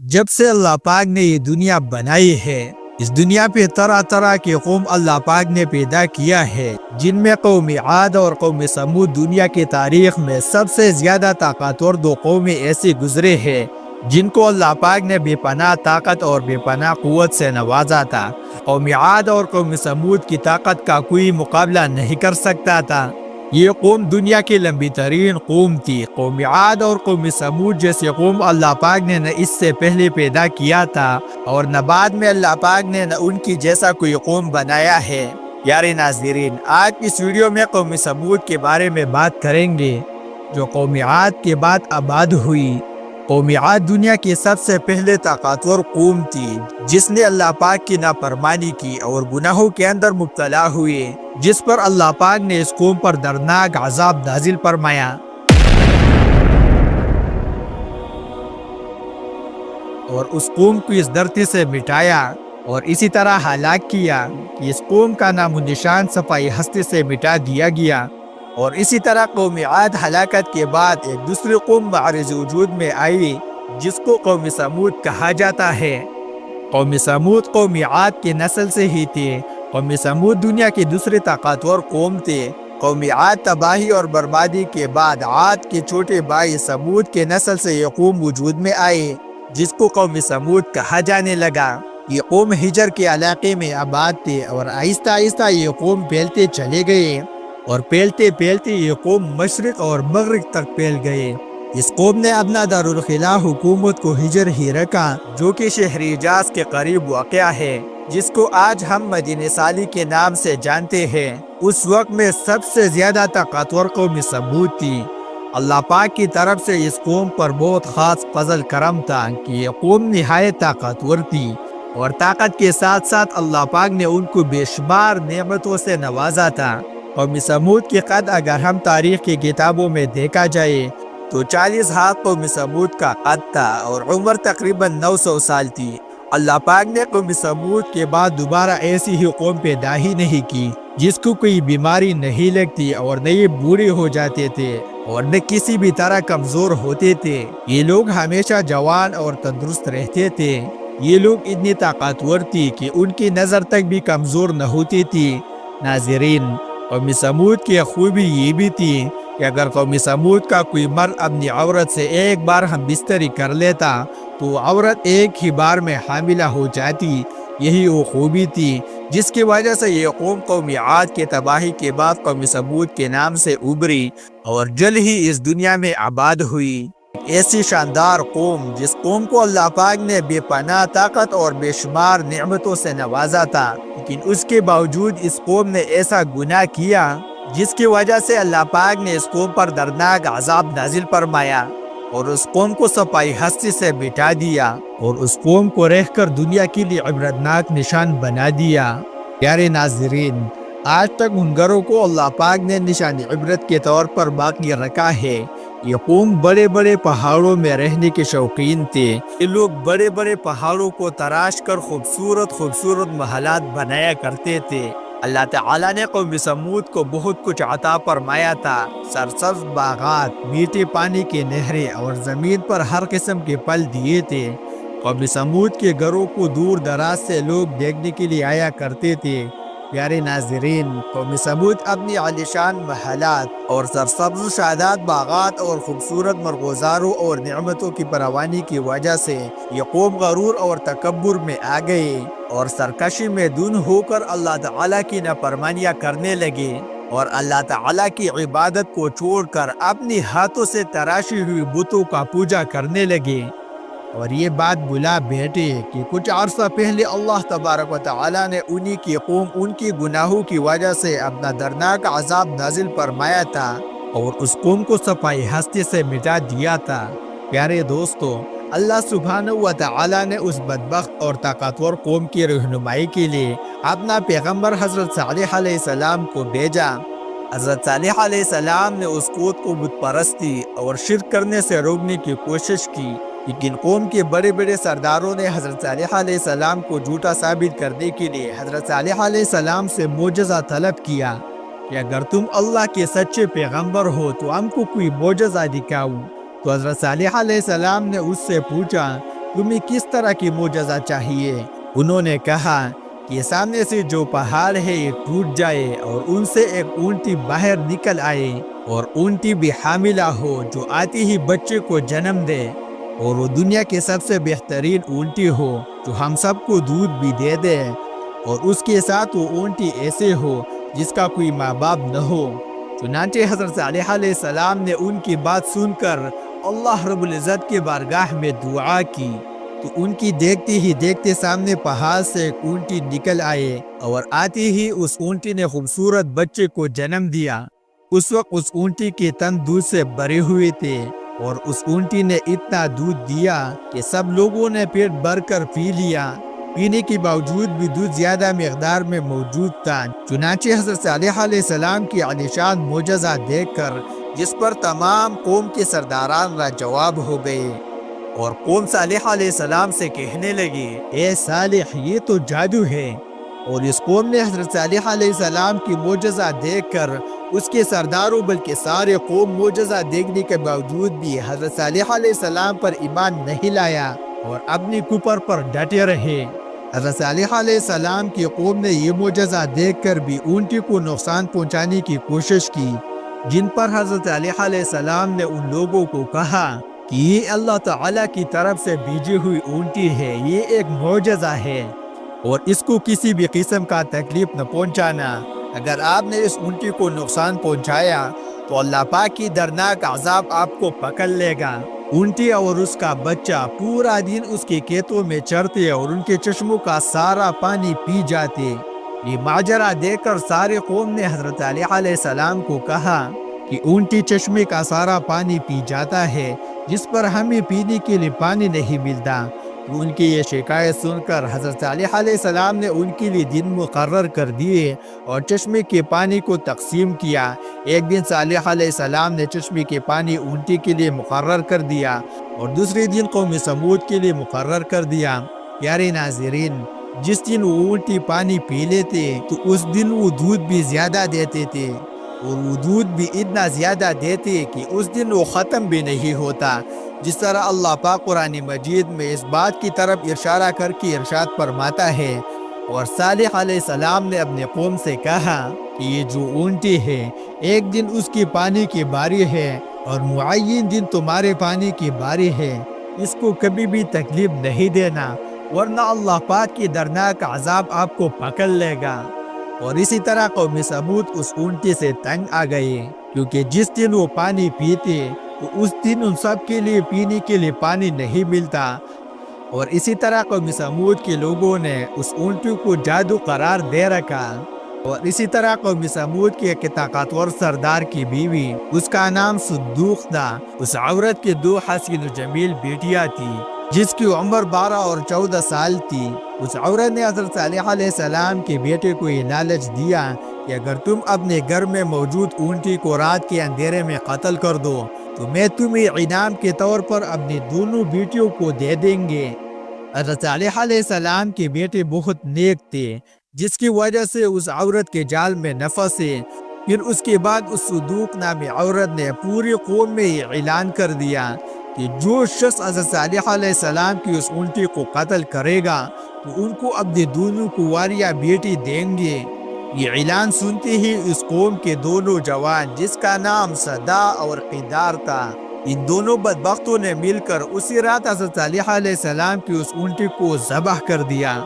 جب سے اللہ پاک نے یہ دنیا بنائی ہے، اس دنیا پہ طرح طرح کے قوم اللہ پاک نے پیدا کیا ہے، جن میں قوم عاد اور قوم سمود دنیا کی تاریخ میں سب سے زیادہ طاقتور دو قومیں ایسے گزرے ہیں جن کو اللہ پاک نے بے پناہ طاقت اور بے پناہ قوت سے نوازا تھا۔ قوم عاد اور قوم سمود کی طاقت کا کوئی مقابلہ نہیں کر سکتا تھا۔ یہ قوم دنیا کی لمبی ترین قوم تھی۔ قوم عاد اور قوم سمود جیسے قوم اللہ پاک نے نہ اس سے پہلے پیدا کیا تھا اور نہ بعد میں اللہ پاک نے نہ ان کی جیسا کوئی قوم بنایا ہے۔ پیارے ناظرین، آج اس ویڈیو میں قوم سمود کے بارے میں بات کریں گے، جو قوم عاد کے بعد آباد ہوئی۔ قوم عاد دنیا کی سب سے پہلے طاقتور قوم تھی جس نے اللہ پاک کی نافرمانی کی اور گناہوں کے اندر مبتلا ہوئے، جس پر اللہ پاک نے اس قوم پر دردناک عذاب نازل فرمایا اور اس قوم کو اس دھرتی سے مٹایا اور اسی طرح ہلاک کیا کہ اس قوم کا نام و نشان صفائی ہستی سے مٹا دیا گیا۔ اور اسی طرح قوم عاد ہلاکت کے بعد ایک دوسری قوم معرض وجود میں آئی جس کو قوم سمود کہا جاتا ہے۔ قوم سمود قوم عاد کی نسل سے ہی تھے۔ قوم سمود دنیا کی دوسری طاقتور قوم تھے۔ قوم عاد تباہی اور بربادی کے بعد عاد کے چھوٹے بھائی سمود کے نسل سے یہ قوم وجود میں آئے جس کو قوم سمود کہا جانے لگا۔ یہ قوم ہجر کے علاقے میں آباد تھے اور آہستہ آہستہ یہ قوم پھیلتے چلے گئے اور پھیلتے پھیلتے یہ قوم مشرق اور مغرب تک پھیل گئے۔ اس قوم نے اپنا دارالخلا حکومت کو ہجر ہی رکھا جو کہ شہر حجاز کے قریب واقع ہے، جس کو آج ہم مدینہ سالی کے نام سے جانتے ہیں۔ اس وقت میں سب سے زیادہ طاقتور قوم سمود تھی۔ اللہ پاک کی طرف سے اس قوم پر بہت خاص فضل کرم تھا کہ یہ قوم نہایت طاقتور تھی اور طاقت کے ساتھ ساتھ اللہ پاک نے ان کو بے شمار نعمتوں سے نوازا تھا۔ قوم سمود کی قد اگر ہم تاریخ کی کتابوں میں دیکھا جائے تو 40 ہاتھ قوم سمود کا قد تھا اور عمر تقریباً 900 سال تھی۔ اللہ پاک نے قوم سمود کے بعد دوبارہ ایسی ہی قوم پیدا ہی نہیں کی جس کو کوئی بیماری نہیں لگتی اور نہ یہ بوڑھے ہو جاتے تھے اور نہ کسی بھی طرح کمزور ہوتے تھے۔ یہ لوگ ہمیشہ جوان اور تندرست رہتے تھے۔ یہ لوگ اتنی طاقتور تھی کہ ان کی نظر تک بھی کمزور نہ ہوتی تھی۔ ناظرین، قوم سمود کی خوبی یہ بھی تھی کہ اگر قوم سمود کا کوئی مرد اپنی عورت سے ایک بار ہم بستری کر لیتا تو عورت ایک ہی بار میں حاملہ ہو جاتی۔ یہی وہ خوبی تھی جس کی وجہ سے یہ قوم عاد کے تباہی کے بعد قوم سمود کے نام سے ابھری اور جلد ہی اس دنیا میں آباد ہوئی۔ ایسی شاندار قوم جس قوم کو اللہ پاک نے بے پناہ طاقت اور بے شمار نعمتوں سے نوازا تھا، لیکن اس کے باوجود اس قوم نے ایسا گناہ کیا جس کی وجہ سے اللہ پاک نے اس قوم پر دردناک عذاب نازل فرمایا اور اس قوم کو صفائی ہستی سے مٹا دیا اور اس قوم کو رہ کر دنیا کے لیے عبرتناک نشان بنا دیا۔ پیارے ناظرین، آج تک ان گھروں کو اللہ پاک نے نشان عبرت کے طور پر باقی رکھا ہے۔ یہ قوم بڑے بڑے پہاڑوں میں رہنے کے شوقین تھے۔ یہ لوگ بڑے بڑے پہاڑوں کو تراش کر خوبصورت خوبصورت محلات بنایا کرتے تھے۔ اللہ تعالیٰ نے قوم سمود کو بہت کچھ عطا فرمایا تھا، سرسبز باغات، میٹھے پانی کی نہریں اور زمین پر ہر قسم کے پھل دیے تھے۔ قوم سمود کے گھروں کو دور دراز سے لوگ دیکھنے کے لیے آیا کرتے تھے۔ پیارے ناظرین، قوم سمود اپنی عالیشان محلات اور سرسبز شاداب باغات اور خوبصورت مرغوزاروں اور نعمتوں کی فراوانی کی وجہ سے یہ قوم غرور اور تکبر میں آ گئے اور سرکشی میں دھن ہو کر اللہ تعالیٰ کی نافرمانیاں کرنے لگے اور اللہ تعالیٰ کی عبادت کو چھوڑ کر اپنی ہاتھوں سے تراشی ہوئی بتوں کا پوجا کرنے لگے۔ اور یہ بات بلا بیٹھے کہ کچھ عرصہ پہلے اللہ تبارک و تعالیٰ نے انہی کی قوم ان کی گناہوں کی وجہ سے اپنا دردناک عذاب نازل فرمایا تھا اور اس قوم کو صفائی ہستی سے مٹا دیا تھا۔ پیارے دوستو، اللہ سبحانہ و تعالیٰ نے اس بدبخت اور طاقتور قوم کی رہنمائی کے لیے اپنا پیغمبر حضرت صالح علیہ السلام کو بھیجا۔ حضرت صالح علیہ السلام نے اس قوم کو بت پرستی اور شرک کرنے سے روکنے کی کوشش کی، لیکن قوم کے بڑے بڑے سرداروں نے حضرت صالح علیہ السلام کو جھوٹا ثابت کرنے کے لیے حضرت صالح علیہ السلام سے معجزہ طلب کیا کہ اگر تم اللہ کے سچے پیغمبر ہو تو ہم کو کوئی معجزہ دکھاؤ۔ تو حضرت صالح علیہ السلام نے اس سے پوچھا تمہیں کس طرح کی معجزہ چاہیے؟ انہوں نے کہا کہ سامنے سے جو پہاڑ ہے یہ ٹوٹ جائے اور ان سے ایک اونٹی باہر نکل آئے، اور اونٹی بھی حاملہ ہو جو آتے ہی بچے کو جنم دے، اور وہ دنیا کی سب سے بہترین اونٹی ہو جو ہم سب کو دودھ بھی دے دے، اور اس کے ساتھ وہ اونٹی ایسے ہو جس کا کوئی ماں باپ نہ ہو۔ چنانچہ حضرت صالح علیہ السلام نے ان کی بات سن کر اللہ رب العزت کے بارگاہ میں دعا کی، تو ان کی دیکھتے ہی دیکھتے سامنے پہاڑ سے ایک اونٹی نکل آئے، اور آتے ہی اس اونٹی نے خوبصورت بچے کو جنم دیا۔ اس وقت اس اونٹی کے تن دودھ سے بھرے ہوئے تھے، اور اس اونٹی نے اتنا دودھ دیا کہ سب لوگوں نے پیٹ بھر کر پی لیا۔ پینے کے باوجود بھی دودھ زیادہ مقدار میں موجود تھا۔ چنانچہ حضرت صالح علیہ السلام کی عالیشان معجزہ دیکھ کر جس پر تمام قوم کے سرداران لاجواب ہو گئے، اور قوم صالح علیہ السلام سے کہنے لگے، اے صالح، یہ تو جادو ہے۔ اور اس قوم نے حضرت صالح علیہ السلام کی معجزہ دیکھ کر اس کے سرداروں بلکہ سارے قوم معجزہ دیکھنے کے باوجود بھی حضرت صالح علیہ السلام پر ایمان نہیں لایا اور اپنی کفر پر ڈٹے رہے۔ حضرت صالح علیہ السلام کی قوم نے یہ معجزہ دیکھ کر بھی اونٹی کو نقصان پہنچانے کی کوشش کی، جن پر حضرت صالح علیہ السلام نے ان لوگوں کو کہا کہ یہ اللہ تعالیٰ کی طرف سے بھیجی ہوئی اونٹی ہے، یہ ایک معجزہ ہے، اور اس کو کسی بھی قسم کا تکلیف نہ پہنچانا۔ اگر آپ نے اس اونٹی کو نقصان پہنچایا تو اللہ پاک کی دردناک عذاب آپ کو پکڑ لے گا۔ اونٹی اور اس کا بچہ پورا دن اس کے کھیتوں میں چرتے اور ان کے چشموں کا سارا پانی پی جاتے۔ یہ ماجرا دیکھ کر سارے قوم نے حضرت صالح علیہ السلام کو کہا کہ اونٹی چشمے کا سارا پانی پی جاتا ہے، جس پر ہمیں پینے کے لیے پانی نہیں ملتا۔ تو ان کی یہ شکایت سن کر حضرت صالح علیہ السلام نے ان کے لیے دن مقرر کر دیے اور چشمے کے پانی کو تقسیم کیا۔ ایک دن صالح علیہ السلام نے چشمے کے پانی اونٹی کے لیے مقرر کر دیا، اور دوسرے دن قوم سمود کے لیے مقرر کر دیا۔ پیارے ناظرین، جس دن وہ اونٹی پانی پی لیتے تو اس دن وہ دودھ بھی زیادہ دیتے تھے، اور وہ دودھ بھی اتنا زیادہ دیتے کہ اس دن وہ ختم بھی نہیں ہوتا۔ جس طرح اللہ پاک قرآن مجید میں اس بات کی طرف اشارہ کر کے ارشاد فرماتا ہے، اور صالح علیہ السلام نے اپنے قوم سے کہا کہ یہ جو اونٹی ہے، ایک دن اس کی پانی کی باری ہے اور معین دن تمہارے پانی کی باری ہے، اس کو کبھی بھی تکلیف نہیں دینا، ورنہ اللہ پاک کی دردناک عذاب آپ کو پکڑ لے گا۔ اور اسی طرح قوم سمود اس اونٹی سے تنگ آ گئے، کیونکہ جس دن وہ پانی پیتے تو اس دن ان سب کے لیے پینے کے لیے پانی نہیں ملتا۔ اور اسی طرح قوم سمود کے لوگوں نے اس اونٹی کو جادو قرار دے رکھا۔ اور اسی طرح قوم سمود کے ایک طاقتور سردار کی بیوی، اس کا نام صدوق تھا، اس عورت کے دو حسین و جمیل بیٹیاں تھی جس کی عمر 12 اور 14 سال تھی۔ اس عورت نے حضرت صالح علیہ السلام کے بیٹے کو یہ لالچ دیا کہ اگر تم اپنے گھر میں موجود اونٹی کو رات کے اندھیرے میں قتل کر دو تو میں تمہیں انعام کے طور پر اپنی دونوں بیٹیوں کو دے دیں گے۔ حضرت صالح علیہ السلام کے بیٹے بہت نیک تھے، جس کی وجہ سے اس عورت کے جال میں نہ پھنسے۔ پھر اس کے بعد اس صدوق نامی عورت نے پوری قوم میں یہ اعلان کر دیا کہ جو شخص حضرت صالح علیہ السلام کی اس اونٹی کو قتل کرے گا تو ان کو اپنی دونوں کنواریاں بیٹی دیں گے۔ یہ اعلان سنتے ہی اس قوم کے دونوں جوان، جس کا نام صدا اور قیدار تھا، ان دونوں بدبختوں نے مل کر اسی رات حضرت صالح علیہ السلام کی اس اونٹی کو ذبح کر دیا۔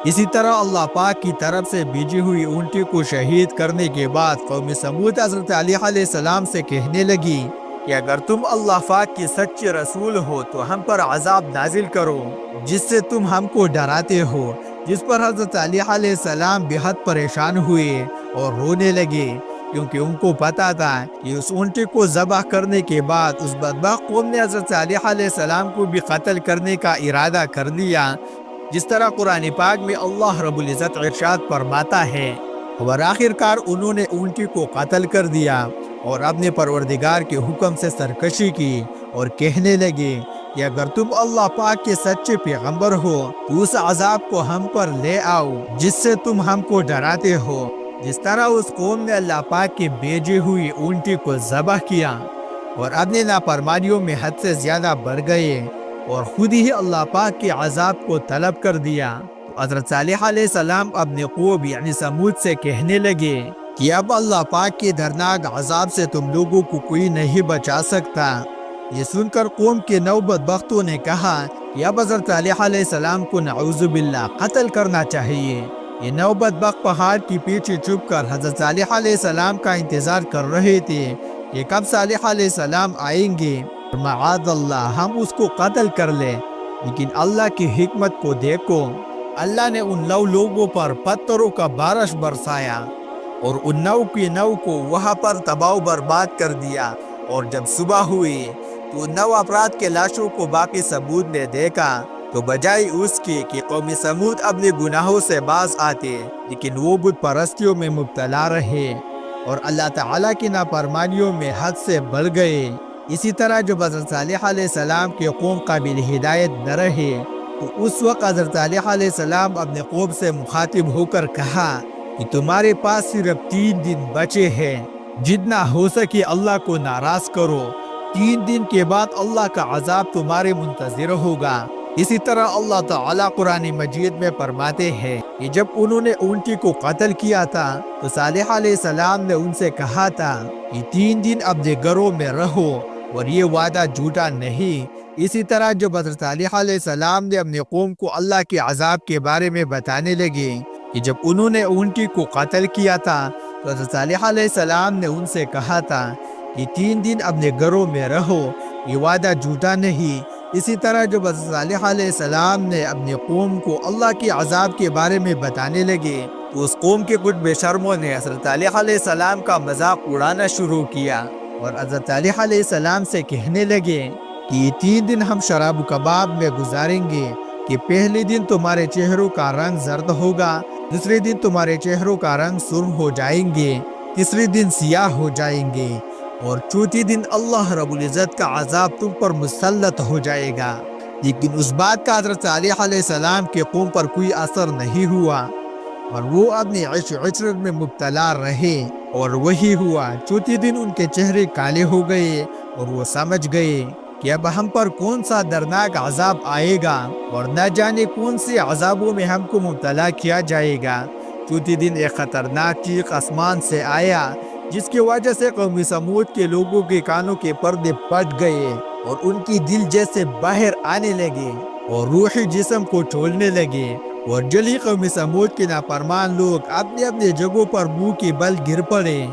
اسی طرح اللہ پاک کی طرف سے بھیجی ہوئی اونٹی کو شہید کرنے کے بعد قوم سمود حضرت صالح علیہ السلام سے کہنے لگی کہ اگر تم اللہ پاک کی سچے رسول ہو تو ہم پر عذاب نازل کرو جس سے تم ہم کو ڈراتے ہو۔ جس پر حضرت صالح علیہ السلام بے حد پریشان ہوئے اور رونے لگے، کیونکہ ان کو پتا تھا کہ اس اونٹی کو ذبح کرنے کے بعد اس بدبخت قوم نے حضرت صالح علیہ السلام کو بھی قتل کرنے کا ارادہ کر لیا۔ جس طرح قرآن پاک میں اللہ رب العزت ارشاد فرماتا ہے، اور آخر کار انہوں نے اونٹی کو قتل کر دیا اور اپنے پروردگار کے حکم سے سرکشی کی، اور کہنے لگے کہ اگر تم اللہ پاک کے سچے پیغمبر ہو تو اس عذاب کو ہم پر لے آؤ جس سے تم ہم کو ڈراتے ہو۔ جس طرح اس قوم نے اللہ پاک کی بھیجی ہوئی اونٹی کو ذبح کیا اور اپنے نافرمانیوں میں حد سے زیادہ بڑھ گئے، اور خود ہی اللہ پاک کے عذاب کو طلب کر دیا۔ تو حضرت صالح علیہ السلام اپنے قوم یعنی سمود سے کہنے لگے کہ اب اللہ پاک کے دردناک عذاب سے تم لوگوں کو کوئی نہیں بچا سکتا۔ یہ سن کر قوم کے نوبت بختوں نے کہا کہ اب حضرت صالح علیہ السلام کو نعوذ باللہ قتل کرنا چاہیے۔ یہ نوبت بخت پہاڑ کے پیچھے چھپ کر حضرت صالح علیہ السلام کا انتظار کر رہے تھے کہ کب صالح علیہ السلام آئیں گے اور معاذ اللہ ہم اس کو قتل کر لیں۔ لیکن اللہ کی حکمت کو دیکھو، اللہ نے ان 9 لوگوں پر پتھروں کا بارش برسایا اور ان 9 کی 9 کو وہاں پر تباہ و برباد کر دیا۔ اور جب صبح ہوئی تو 9 افراد کے لاشوں کو باقی سمود نے دیکھا، تو بجائے اس کے کہ قوم سمود اپنے گناہوں سے باز آتے، لیکن وہ بت پرستیوں میں مبتلا رہے اور اللہ تعالیٰ کی نافرمانیوں میں حد سے بڑھ گئے۔ اسی طرح جب حضرت صالح علیہ السلام کے قوم قابل ہدایت نہ رہے تو اس وقت حضرت صالح علیہ السلام اپنے قوم سے مخاطب ہو کر کہا کہ تمہارے پاس صرف 3 دن بچے ہیں، جتنا ہو سکے اللہ کو ناراض کرو، 3 دن کے بعد اللہ کا عذاب تمہارے منتظر ہوگا۔ اسی طرح اللہ تعالیٰ قرآن مجید میں فرماتے ہیں کہ جب انہوں نے اونٹی کو قتل کیا تھا تو صالح علیہ السلام نے ان سے کہا تھا کہ 3 دن اپنے گھروں میں رہو اور یہ وعدہ جھوٹا نہیں۔ اسی طرح جب حضرت صالح علیہ السلام نے اپنے قوم کو اللہ کے عذاب کے بارے میں بتانے لگے کہ جب انہوں نے اونٹی کو قتل کیا تھا تو حضرت صالح علیہ السلام نے ان سے کہا تھا کہ 3 دن اپنے گھروں میں رہو، یہ وعدہ جھوٹا نہیں۔ اسی طرح جب حضرت صالح علیہ السلام نے اپنی قوم کو اللہ کے عذاب کے بارے میں بتانے لگے تو اس قوم کے کچھ بے شرموں نے حضرت صالح علیہ السلام کا مذاق اڑانا شروع کیا اور حضرت صالح علیہ السلام سے کہنے لگے کہ یہ 3 دن ہم شراب و کباب میں گزاریں گے کہ پہلے دن تمہارے چہروں کا رنگ زرد ہوگا، دوسرے دن تمہارے چہروں کا رنگ سرخ ہو جائیں گے، تیسرے دن سیاہ ہو جائیں گے اور چوتھے دن اللہ رب العزت کا عذاب تم پر مسلط ہو جائے گا۔ لیکن اس بات کا حضرت صالح علیہ السلام کے قوم پر کوئی اثر نہیں ہوا اور وہ اپنے عیش و عشرت میں مبتلا رہے، اور وہی ہوا، چوتھے دن ان کے چہرے کالے ہو گئے اور وہ سمجھ گئے کہ اب ہم پر کون سا دردناک عذاب آئے گا اور نہ جانے کون سے عذابوں میں ہم کو مبتلا کیا جائے گا۔ چوتھے دن ایک خطرناک چیخ آسمان سے آیا جس کی وجہ سے قوم سمود کے لوگوں کے کانوں کے پردے پھٹ گئے اور ان کی دل جیسے باہر آنے لگے اور روحی جسم کو چھوڑنے لگے، اور جلی قوم سمود کے نافرمان لوگ اپنے اپنے جگہوں پر منہ کے بل گر پڑے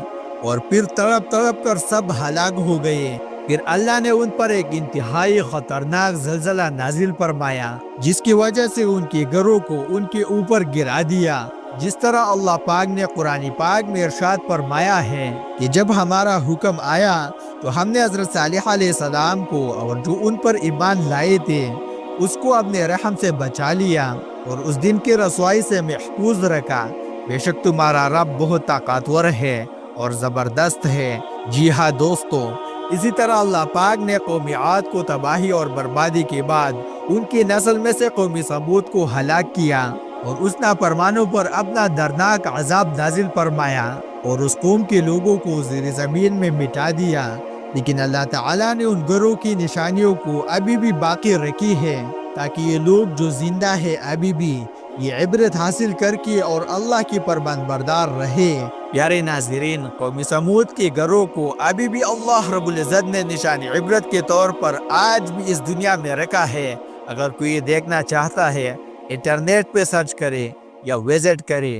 اور پھر تڑپ تڑپ کر سب ہلاک ہو گئے۔ پھر اللہ نے ان پر ایک انتہائی خطرناک زلزلہ نازل فرمایا جس کی وجہ سے ان کے گھروں کو ان کے اوپر گرا دیا، جس طرح اللہ پاک نے قرآن پاک میں ارشاد فرمایا ہے کہ جب ہمارا حکم آیا تو ہم نے حضرت صالح علیہ السلام کو اور جو ان پر ایمان لائے تھے اس کو اپنے رحم سے بچا لیا اور اس دن کی رسوائی سے محفوظ رکھا۔ بے شک تمہارا رب بہت طاقتور ہے اور زبردست ہے۔ جی ہاں دوستو، اسی طرح اللہ پاک نے قوم عاد کو تباہی اور بربادی کے بعد ان کی نسل میں سے قوم سمود کو ہلاک کیا اور اس نافرمانوں پر اپنا دردناک عذاب نازل فرمایا اور اس قوم کے لوگوں کو زیر زمین میں مٹا دیا۔ لیکن اللہ تعالیٰ نے ان گھروں کی نشانیوں کو ابھی بھی باقی رکھی ہے تاکہ یہ لوگ جو زندہ ہے ابھی بھی یہ عبرت حاصل کر کے اور اللہ کی فرمان بردار رہے۔ پیارے ناظرین، قوم سمود کے گھروں کو ابھی بھی اللہ رب العزت نے نشان عبرت کے طور پر آج بھی اس دنیا میں رکھا ہے۔ اگر کوئی دیکھنا چاہتا ہے انٹرنیٹ پہ سرچ کرے یا وزٹ کرے